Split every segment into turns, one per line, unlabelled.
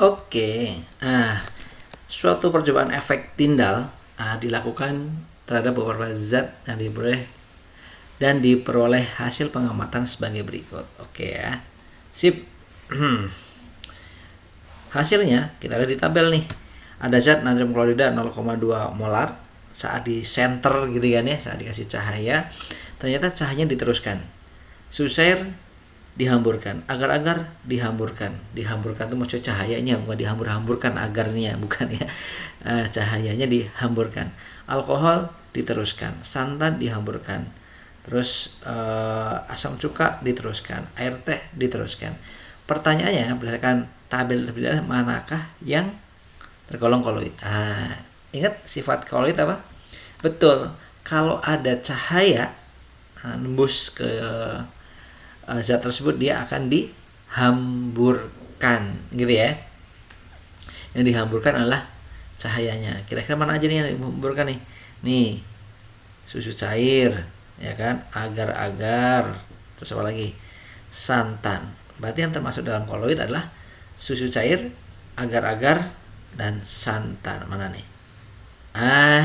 Oke, suatu percobaan efek Tyndall dilakukan terhadap beberapa zat yang diperoleh hasil pengamatan sebagai berikut. Oke ya, sip. Hasilnya kita lihat di tabel nih. Ada zat natrium klorida 0,2 molar saat di center gitu kan ya, saat dikasih cahaya, ternyata cahayanya diteruskan. Susu cair dihamburkan, agar-agar dihamburkan tuh maksud cahayanya, bukan dihambur-hamburkan agarnya, bukan ya. Cahayanya dihamburkan, alkohol diteruskan, santan dihamburkan, terus asam cuka diteruskan, air teh diteruskan. Pertanyaannya berdasarkan tabel terpilih manakah yang tergolong koloid. Ingat sifat koloid apa? Betul, kalau ada cahaya nembus ke zat tersebut, dia akan dihamburkan gitu ya. Yang dihamburkan adalah cahayanya. Kira-kira mana aja nih yang dihamburkan nih? Nih, susu cair, ya kan, agar-agar, terus apa lagi? Santan. Berarti yang termasuk dalam koloid adalah susu cair, agar-agar, dan santan. Mana nih?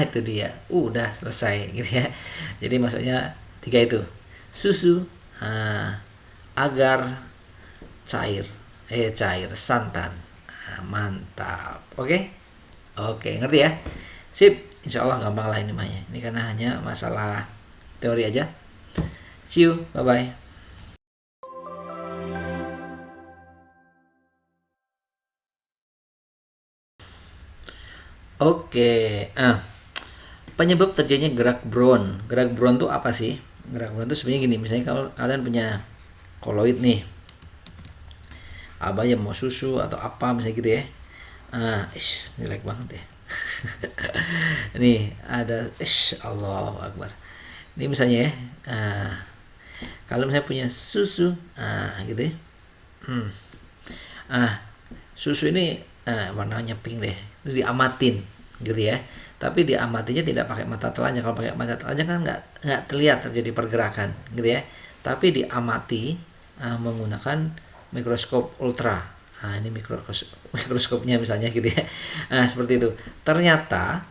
Itu dia. Udah selesai gitu ya. Jadi maksudnya 3 itu. Susu, agar, cair, santan. Mantap. Oke, ngerti ya? Sip. Insya Allah gampang lah ini mahnya. Ini karena hanya masalah teori aja. See you. Bye bye. Oke. Penyebab terjadinya gerak Brown. Gerak Brown tuh apa sih? Gerak Brown tuh sebenarnya gini. Misalnya kalau kalian punya koloid nih, abah ya mau susu atau apa misalnya gitu ya. Jelek banget ya. Nih ada Allahu Akbar. Ini misalnya ya. Kalau misalnya punya susu, gitu ya. Susu ini warnanya pink deh. Terus diamatin gitu ya. Tapi diamatinya tidak pakai mata telanjang. Kalau pakai mata telanjang kan nggak terlihat terjadi pergerakan gitu ya. Tapi diamati menggunakan mikroskop ultra. Ini mikroskopnya misalnya gitu ya. Seperti itu. Ternyata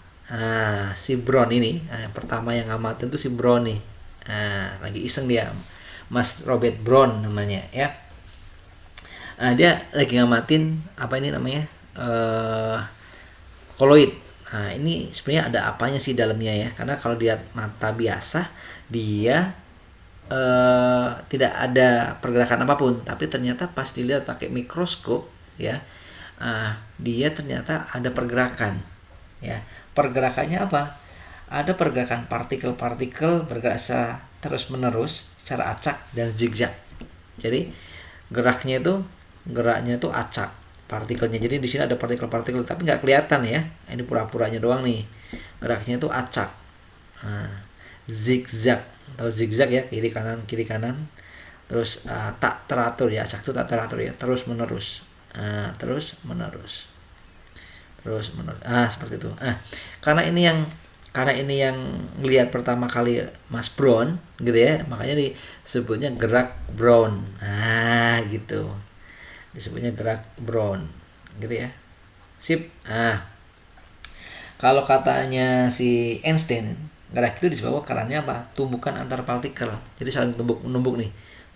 si Brown ini, yang pertama yang ngamatin tuh si Brown nih. Lagi iseng dia, Mas Robert Brown namanya ya. Dia lagi ngamatin apa ini namanya, koloid. Ini sebenarnya ada apanya sih dalamnya ya? Karena kalau lihat mata biasa dia tidak ada pergerakan apapun, tapi ternyata pas dilihat pakai mikroskop ya, dia ternyata ada pergerakan ya. Pergerakannya apa? Ada pergerakan partikel-partikel bergerak secara terus menerus, secara acak dan zigzag. Jadi geraknya itu acak partikelnya. Jadi di sini ada partikel-partikel tapi nggak kelihatan ya. Ini pura-puranya doang nih. Geraknya itu acak, zigzag atau zigzag ya, kiri kanan. Terus tak teratur ya, acak itu tak teratur ya, terus menerus. Seperti itu. Karena ini yang lihat pertama kali Mas Brown gitu ya, makanya disebutnya gerak Brown. Gitu. Disebutnya gerak Brown gitu ya. Sip. Kalau katanya si Einstein, gerak itu disebabkan karenanya apa? Tumbukan antar partikel. Jadi saling menumbuk nih.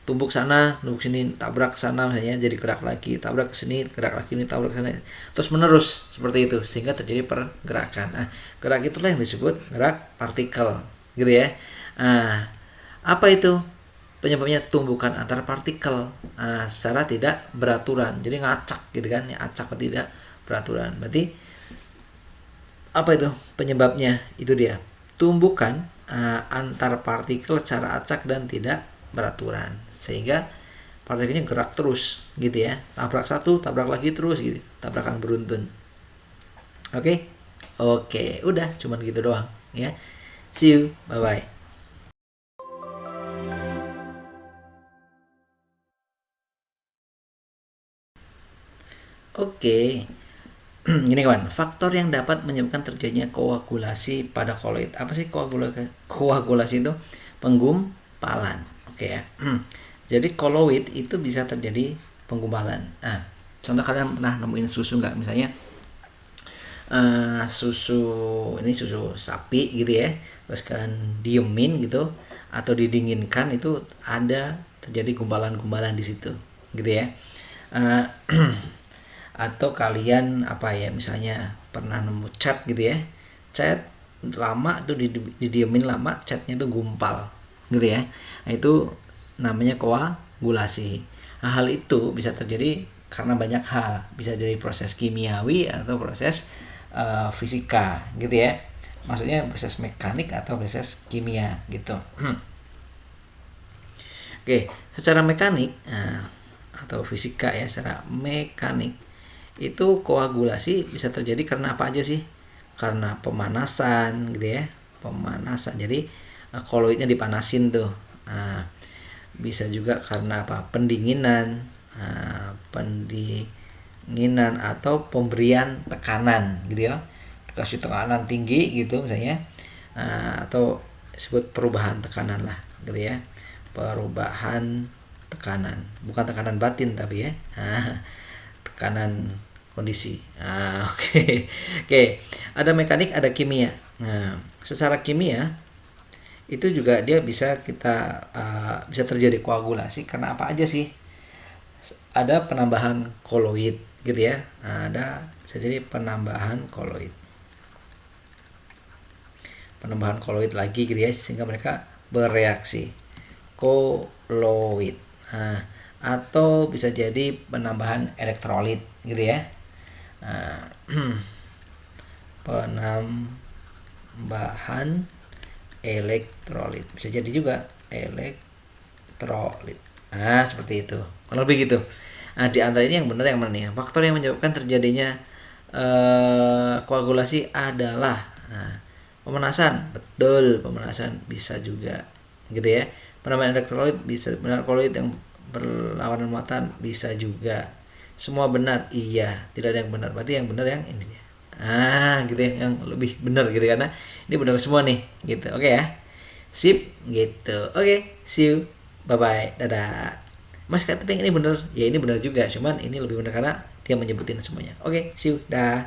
Tumbuk sana, tumbuk sini, tabrak sana misalnya, jadi gerak lagi, tabrak ke sini, gerak lagi, ini tabrak ke sana. Terus menerus seperti itu sehingga terjadi pergerakan. Gerak itulah yang disebut gerak partikel gitu ya. Apa itu? Penyebabnya tumbukan antar partikel secara tidak beraturan. Jadi ngacak gitu kan, ya, acak tidak beraturan. Berarti apa itu penyebabnya? Itu dia, tumbukan antar partikel secara acak dan tidak beraturan, sehingga partikelnya gerak terus gitu ya. Tabrak satu, tabrak lagi terus gitu, tabrakan beruntun. Oke, udah cuman gitu doang ya. See you, bye bye. Gini kawan, faktor yang dapat menyebabkan terjadinya koagulasi pada koloid. Apa sih koagulasi itu? Penggumpalan. Oke ya. Jadi koloid itu bisa terjadi penggumpalan. Contoh, kalian pernah nemuin susu nggak, misalnya susu ini susu sapi gitu ya, terus kalian diemin gitu atau didinginkan, itu ada terjadi gumpalan-gumpalan di situ gitu ya. Eh, atau kalian apa ya, misalnya pernah nemu cat gitu ya, cat lama tuh didiemin lama, catnya tuh gumpal gitu ya. Nah, itu namanya koagulasi. Nah, hal itu bisa terjadi karena banyak hal, bisa jadi proses kimiawi atau proses fisika gitu ya, maksudnya proses mekanik atau proses kimia gitu. Oke, secara mekanik atau fisika ya, secara mekanik itu koagulasi bisa terjadi karena apa aja sih? Karena pemanasan gitu ya, pemanasan. Jadi koloidnya dipanasin tuh. Bisa juga karena apa? Pendinginan, pendinginan atau pemberian tekanan gitu ya. Dikasih tekanan tinggi gitu misalnya, atau disebut perubahan tekanan lah gitu ya. Perubahan tekanan, bukan tekanan batin tapi ya, tekanan kondisi. Oke. Oke, ada mekanik, ada kimia. Nah, secara kimia itu juga dia bisa bisa terjadi koagulasi karena apa aja sih? Ada penambahan koloid gitu ya. Ada bisa jadi penambahan koloid. Penambahan koloid lagi gitu ya, sehingga mereka bereaksi. Koloid. Atau bisa jadi penambahan elektrolit gitu ya. Penambahan elektrolit bisa jadi juga elektrolit. Seperti itu, kalau lebih gitu. Di antara ini yang benar yang mana nih? Faktor yang menyebabkan terjadinya koagulasi adalah pemanasan. Betul, pemanasan bisa juga gitu ya. Penambahan elektrolit bisa, penambahan koloid yang berlawanan muatan bisa juga. Semua benar, iya, tidak ada yang benar. Berarti yang benar yang ini ya. Gitu ya, yang lebih benar gitu, karena ini benar semua nih gitu. Oke ya. Sip gitu. Oke, see you. Bye bye. Dadah. Mas kata ini benar. Ya ini benar juga, cuman ini lebih benar karena dia menyebutin semuanya. Oke, see you. Dah.